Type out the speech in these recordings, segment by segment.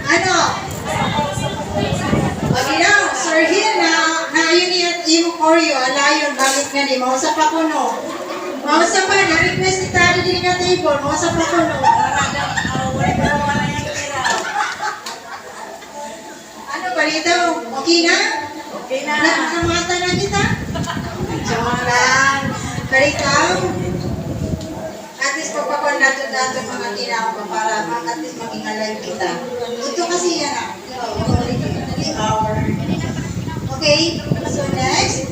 Ano? Pagi daw, Sir Hill na yun yung Oreo, alayon, balik nga di, mausap ako no. Mausap pa, na-request ni Tari din nga table, mausap ako no. Ano ba dito? Okay na? Okay na. Nagkamata na kita? Joke lang. Karikaw? At least pagpakuan natin mga tinaw ko para at least maging alive kita. Ito kasi yan ah. Okay, so next,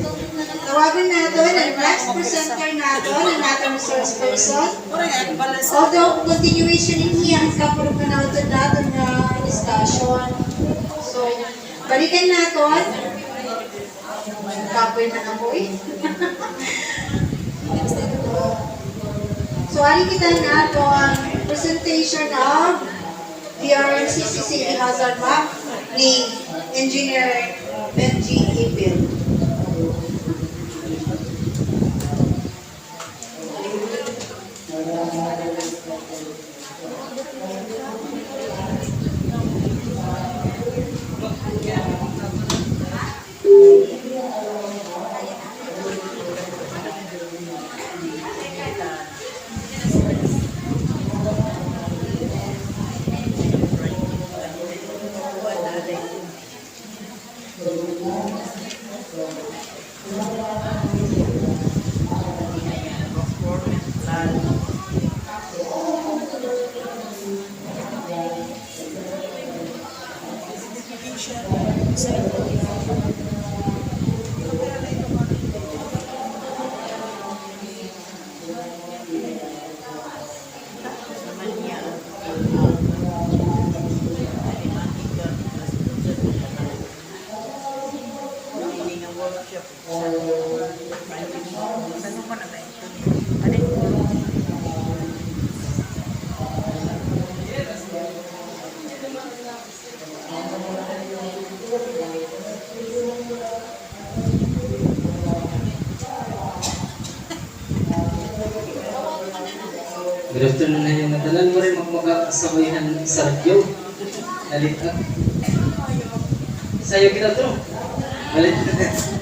tawagan natin ang next presenter natin, ang natin resource person. Although, continuation in here, kapag na natin na discussion. So, balikan natin. Kapoy na kapoy. So, ali kita na ito ang presentation of DRMCCCE Hazard Map ni Engineer Benji Ipil. Good afternoon na yung natalan mo rin magmagkasabayan sa radyo. Nalit ka. Sa'yo kita to. Nalit ka.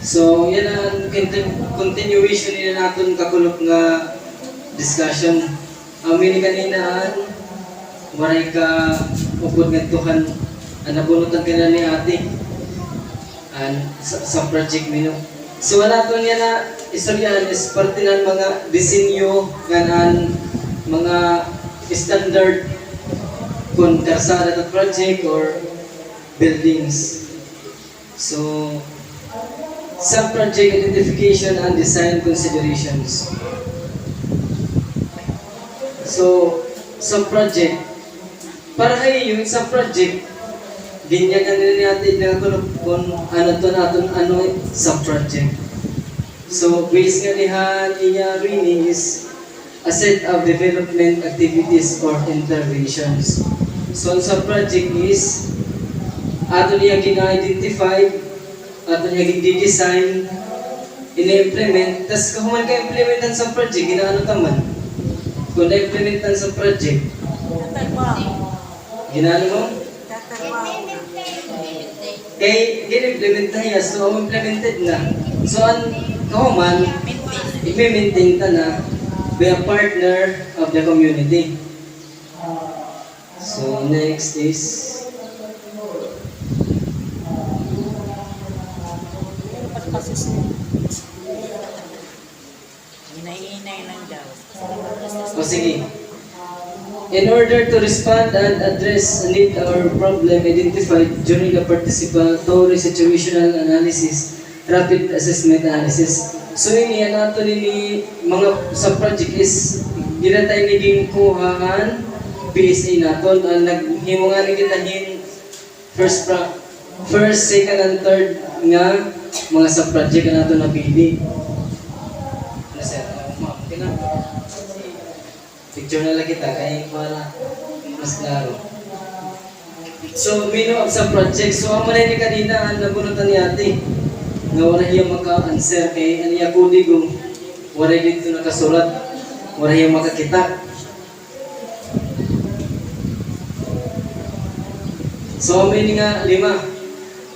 So, yan ang continuation nila natin kakulok nga discussion. Amin kaninaan, maray ka upod nga tuhan ang nabunutan ka na ni ate sa project mino. So, wala ito niya na istoryahan is parte ng mga disenyo ganan mga standard kung karsada at project or buildings. So, sub-project identification and design considerations. So, sub-project. Para kayo yung sub-project, ginyagan nila natin na kung ano to natin, ano sub-project. So, base nga niya really is a set of development activities or interventions. So, ang sub-project is ato niya gina-identify ato niya i-design, ina-implement, tapos kung man ka-implementan sa project, ginaano taman. Kung na-implementan sa project, ginaano mo? Kaya gina-implement na niya, so implemented na. So, kung man, i-maintain ta na be a partner of the community. So, next is Hinay-hinay lang daw. o sige. In order to respond and address a need or problem identified during the participatory situational analysis, rapid assessment analysis. So ini nato ni mga sa project is ginatay ni ginkuhaan PSA naton ang naghimo nga ni kita hin first, second and third nga mga sub-project na nato napili. Ano sir? Ma'am, picture na lang kita kay para mas klaro. So, meaning of sub-project. So, ang manay ni kanina ang nabunutan ni ate nga wala hiya maka-answer kay ano iya kudigong wala dito nakasulat, wala hiya makakita. So, amin nga 5.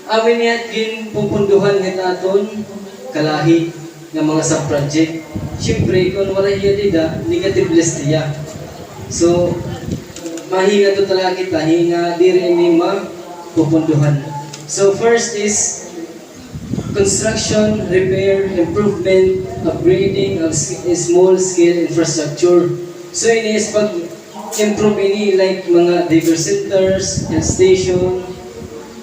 Amin niya gin pupunduhan ng aton kalahi ng mga sub-project. Siyempre, kung wala hiya dida, negative list niya. So, mahinga to talaga kita, hinga diri ni pupunduhan. So, first is construction, repair, improvement, upgrading of small-scale infrastructure. So, ini is pag-improve ini like mga daycare centers, health station,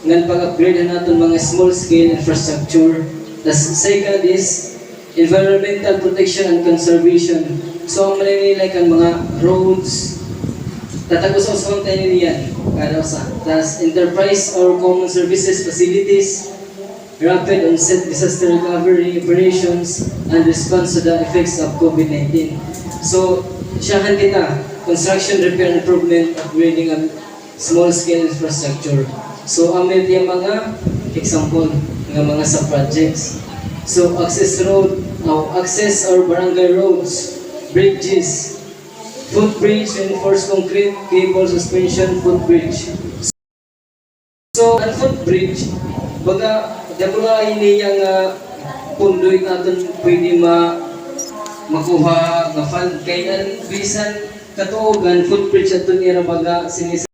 ngan pag-upgrade na natin mga small-scale infrastructure. The second is environmental protection and conservation. So, ang manini like ang mga roads, tatagos sa usang tayo niyan, kada usa. Tapos, enterprise or common services facilities, rapid onset disaster recovery operations, and response to the effects of COVID-19. So, siyahan kita, construction, repair, improvement, upgrading of small-scale infrastructure. So, amin yung mga example ng mga sub-projects. So, access or barangay roads, bridges, footbridge, reinforced concrete, cable suspension, footbridge. So, ang footbridge, baga, dapula ini yung pundoy natin pwede makuha nga fund kay ang bisan katuogan footbridge at nira baga sinis